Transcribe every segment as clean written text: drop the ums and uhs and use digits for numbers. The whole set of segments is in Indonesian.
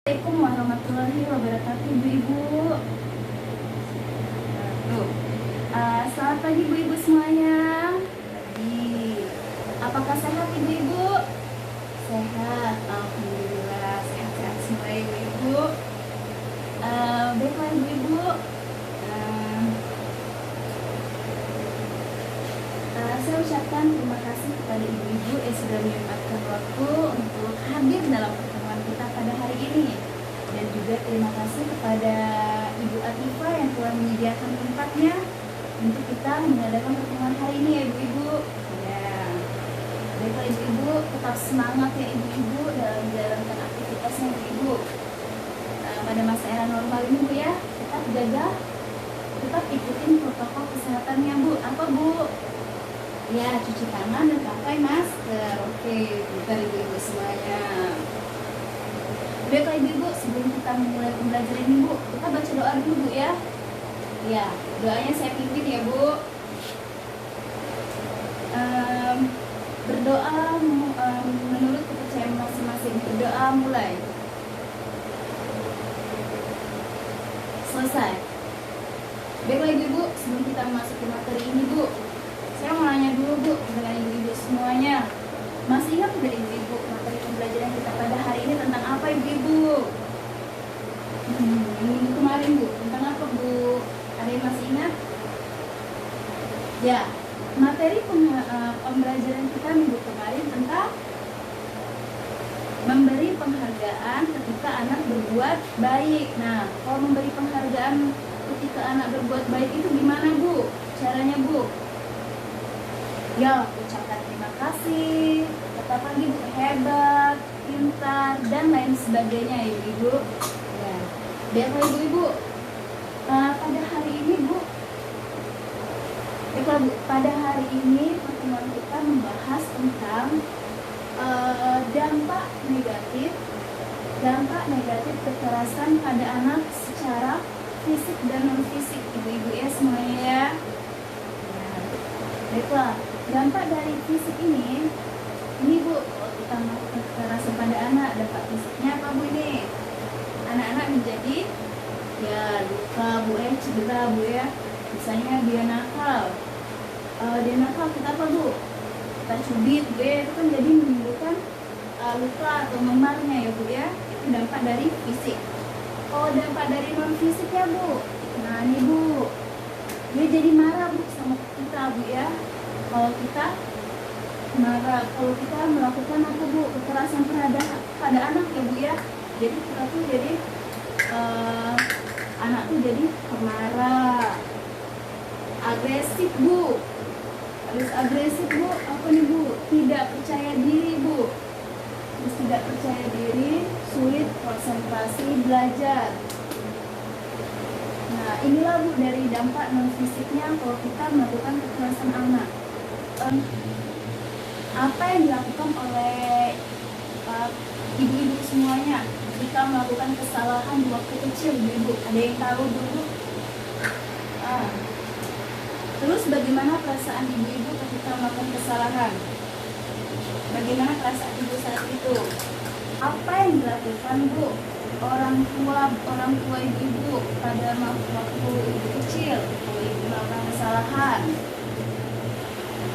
Assalamualaikum warahmatullahi wabarakatuh, ibu-ibu. Selamat pagi ibu-ibu semuanya. Pagi. Apakah sehat ibu-ibu? Sehat, alhamdulillah. Sehat-sehat semua ibu-ibu. Baiklah ibu-ibu. Saya ucapkan terima kasih kepada ibu-ibu yang sudah menyempatkan waktu untuk hadir dalam pertemuan kita pada hari ini. Dan juga terima kasih kepada Ibu Atifa yang telah menyediakan tempatnya untuk kita mengadakan pertemuan hari ini ya ibu-ibu. Ya, baiklah ibu-ibu, tetap semangat ya ibu-ibu dalam menjalankan aktivitasnya ibu-ibu. Pada masa era normal ini bu ya, tetap ikutin protokol kesehatannya bu. Apa bu? Ya, cuci tangan dan pakai masker. Oke, bentar ibu-ibu semuanya. Baiklah ibu-ibu, sebelum kita memulai pembelajaran ini bu, kita baca doa dulu bu ya. Ya, doanya saya pimpin ya bu. Berdoa menurut kepercayaan masing-masing. Berdoa mulai. Selesai. Baiklah ibu-ibu, sebelum kita memasuki materi ini bu, saya mau nanya dulu bu dengan ibu-ibu semuanya. Masih ingat dari ibu-ibu materi pembelajaran kita pada hari ini tentang apa ibu-ibu? Minggu kemarin bu, tentang apa bu? Ada yang masih ingat? Ya, materi pembelajaran kita minggu kemarin tentang memberi penghargaan ketika anak berbuat baik. Nah, kalau memberi penghargaan ketika anak berbuat baik itu gimana bu? Caranya bu? Ya, ucapkan terima kasih, tetap lagi bu, hebat, pintar, dan lain sebagainya ya ibu. Ya, baiklah ibu-ibu. Pada hari ini bu, pada hari ini pertemuan kita membahas tentang dampak negatif kekerasan pada anak secara fisik dan non fisik ibu-ibu ya semuanya ya. Baiklah, dampak dari fisik ini bu, kalau kita melakukan kekerasan pada anak, dampak fisiknya apa bu ini? Anak-anak menjadi ya luka bu ya, cedera bu ya. Misalnya dia nakal, kita apa bu? Kita cubit bu ya, itu kan jadi menimbulkan luka atau memarnya ya bu ya. Itu dampak dari fisik. Kalau dampak dari non fisik ya bu, nah ini bu, dia jadi marah bu sama kita bu ya. Kalau kita marah, kalau kita melakukan apa bu, kekerasan pada anak ya bu ya, jadi kita tuh jadi anak tuh jadi pemarah, agresif bu. Habis agresif bu, apa nih bu? Tidak percaya diri bu. Terus tidak percaya diri, sulit konsentrasi belajar. Nah, inilah bu dari dampak non fisiknya kalau kita melakukan kekerasan anak. Apa yang dilakukan oleh ibu-ibu semuanya ketika melakukan kesalahan di waktu kecil ibu? Ada yang tahu dulu? Terus bagaimana perasaan ibu-ibu ketika melakukan kesalahan? Bagaimana perasaan ibu saat itu? Apa yang dilakukan bu orang tua ibu pada waktu ibu kecil kalau ibu melakukan kesalahan?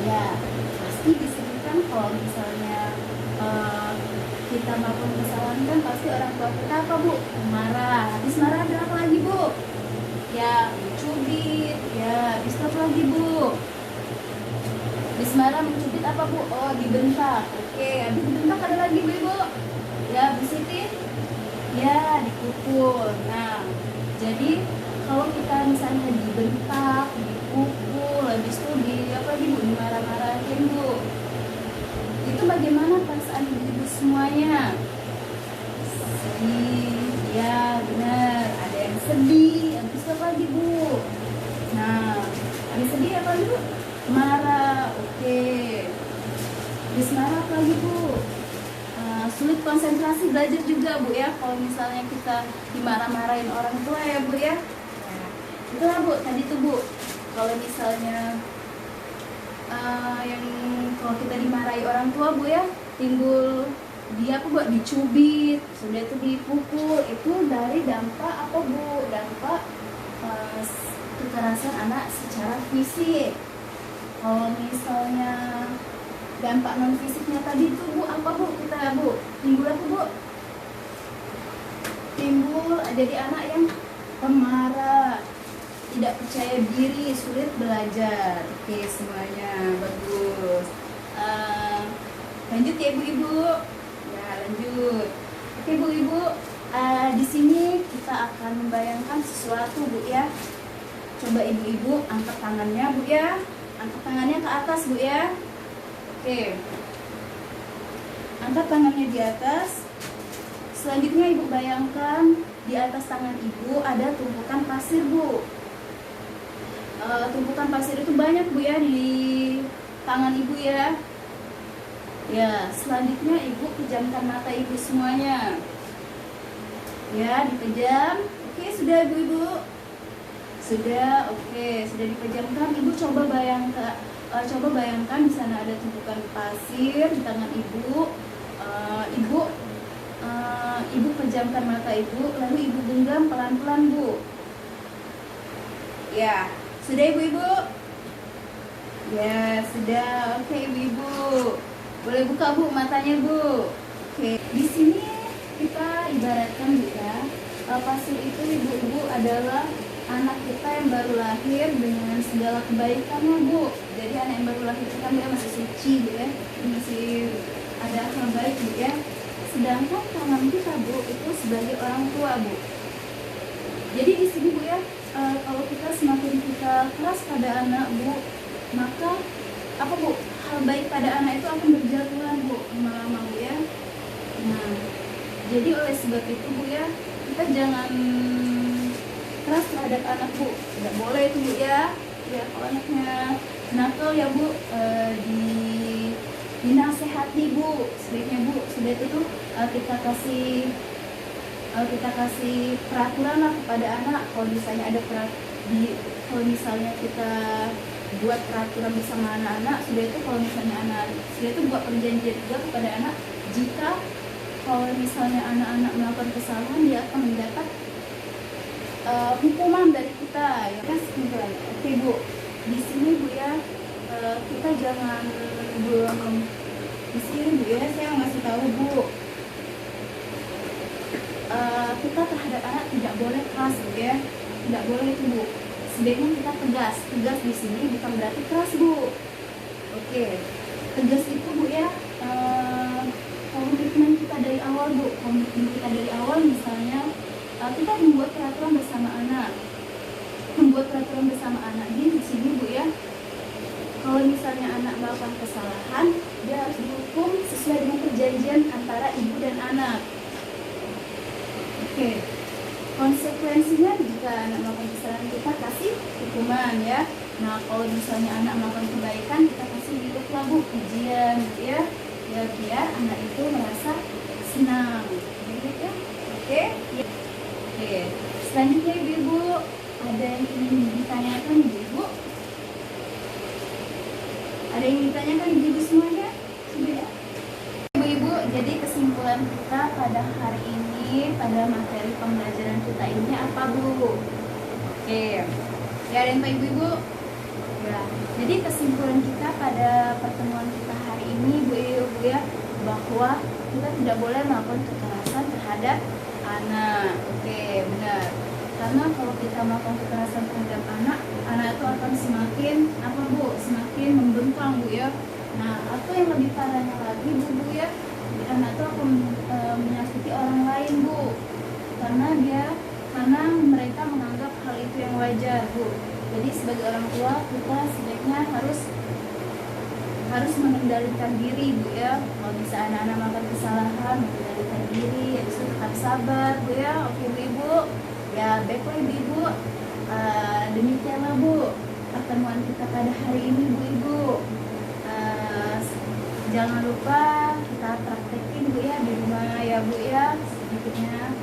Ya, pasti disebutkan kalau misalnya kita melakukan kesalahan kan pasti orang tua kita apa bu? Marah. Habis marah ada apa lagi bu? Ya, mencubit. Ya, habis apa lagi bu? Habis marah mencubit apa bu? Oh, dibentak. Oke, habis dibentak ada lagi bu ibu? Ya, habis itu ya dipukul. Nah, jadi kalau kita misalnya dibentak, dipukul, habis itu dimarah-marahin bu, itu bagaimana perasaan ibu semuanya? Sedih, ya benar. Ada yang sedih, habis itu apa lagi bu? Nah, habis sedih apa bu? Marah, oke. Habis marah apa lagi bu? Sulit konsentrasi belajar juga bu ya, kalau misalnya kita dimarah-marahin orang tua ya bu ya. Nah, itulah bu tadi tuh bu, kalau misalnya yang kalau kita dimarahi orang tua bu ya, timbul dia apa buat dicubit, sudah itu dipukul, itu dari dampak apa Bu? Dampak kekerasan anak secara fisik. Kalau misalnya dampak non fisiknya tadi itu Bu, apa Bu? Kita Bu, timbul apa Bu? Timbul jadi anak yang pemarah, tidak percaya diri, sulit belajar. Oke, semuanya bagus. Lanjut ya ibu-ibu. Ya, lanjut. Oke ibu-ibu, di sini kita akan membayangkan sesuatu Bu ya. Coba ibu-ibu angkat tangannya Bu ya. Angkat tangannya ke atas Bu ya. Oke. Angkat tangannya di atas. Selanjutnya ibu bayangkan di atas tangan ibu ada tumpukan pasir Bu. Tumpukan pasir itu banyak Bu ya di tangan ibu ya. Ya, selanjutnya ibu pejamkan mata ibu semuanya. Ya, dipejam. Oke, sudah ibu-ibu. Sudah, oke, sudah dipejamkan. Ibu coba bayangkan di sana ada tumpukan pasir di tangan ibu. Ibu pejamkan mata ibu, lalu ibu genggam pelan-pelan Bu. Ya, sudah ibu-ibu? Ya, sudah. Oke, ibu-ibu. Boleh buka Bu matanya Bu. Oke, di sini kita ibaratkan Bu ya, pasir itu ibu-ibu adalah anak kita yang baru lahir dengan segala kebaikannya Bu. Jadi anak yang baru lahir itu kan dia masih suci Bu ya, masih ada hal baik Bu ya. Sedangkan tangan kita Bu itu sebagai orang tua Bu. Jadi di sini Bu ya, kalau kita semakin kita keras pada anak Bu, maka apa Bu, hal baik pada anak itu akan berjatuhan Bu lama-lama Bu ya. Nah, jadi oleh sebab itu Bu ya, kita jangan keras terhadap anak Bu. Tidak boleh itu Bu ya. Ya, kalau anaknya nakal ya Bu, dinasehati Bu. Sebaiknya Bu, sudah itu tuh kita kasih peraturan lah kepada anak. Kalau misalnya kalau misalnya kita buat peraturan bersama anak-anak, sudah itu kalau misalnya sudah itu buat perjanjian juga kepada anak, jika kalau misalnya anak-anak melakukan kesalahan, dia akan mendapat hukuman dari kita ya kan. Oke Bu, di sini Bu ya, kita jangan belum di sini Bu ya, saya ngasih tahu Bu, kita terhadap anak tidak boleh keras Bu ya, tidak boleh itu Bu. Sebaiknya kita tegas. Tegas di sini bukan berarti keras Bu. Oke, tegas itu Bu ya, komitmen kita dari awal Bu. Komitmen kita dari awal misalnya kita membuat peraturan bersama anak. Di sini Bu ya, kalau misalnya anak melakukan kesalahan, dia harus dihukum sesuai dengan perjanjian antara ibu dan anak. Oke. Konsekuensinya jika anak melakukan kesalahan, kita kasih hukuman ya. Nah, kalau misalnya anak melakukan kebaikan, kita kasih hidup Bu, pujian gitu ya. Ya, biar anak itu merasa senang. Gitu ya. Oke. Oke. Selanjutnya Ibu, ada yang ingin ditanyakan Ibu? Ada yang ditanyakan Ibu semuanya? Sudah ya? Ibu, jadi kesimpulan kita pada hari ini, pada materi pembelajaran kita ini apa Bu? Oke, ya ada yang Pak Ibu? Ya, jadi kesimpulan kita pada pertemuan kita hari ini Bu ya, bahwa kita tidak boleh melakukan kekerasan terhadap anak. Oke, benar. Karena kalau kita melakukan kekerasan terhadap anak itu akan semakin apa Bu? Semakin membengkang Bu ya. Nah, atau yang lebih parahnya lagi Bu ya, anak itu akan menyakiti orang lain Bu, karena mereka menganggap hal itu yang wajar Bu. Jadi sebagai orang tua kita sebaiknya harus mengendalikan diri Bu ya. Kalau bisa anak-anak melakukan kesalahan, mengendalikan diri, harus tetap sabar Bu ya. Oke Bu Ibu, ya baiklah Ibu. Demikianlah Bu pertemuan kita pada hari ini Bu Ibu. Jangan lupa kita praktekin Bu ya di rumah ya Bu ya. Sedikitnya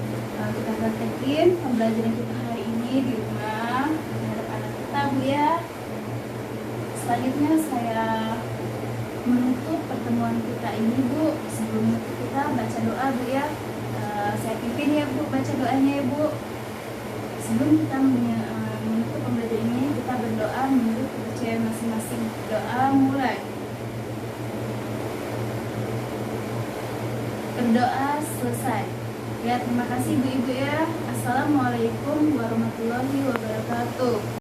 kita praktekin pembelajaran kita hari ini di rumah terhadap anak kita Bu ya. Selanjutnya saya menutup pertemuan kita ini Bu. sebelum itu kita baca doa Bu ya. Saya pimpin ya Bu baca doanya ya Bu. Sebelum kita menutup pembelajaran ini, kita berdoa menurut kepercayaan masing-masing. Doa mulai. Berdoa selesai. Ya, terima kasih Bu Ibu ya. Assalamualaikum warahmatullahi wabarakatuh.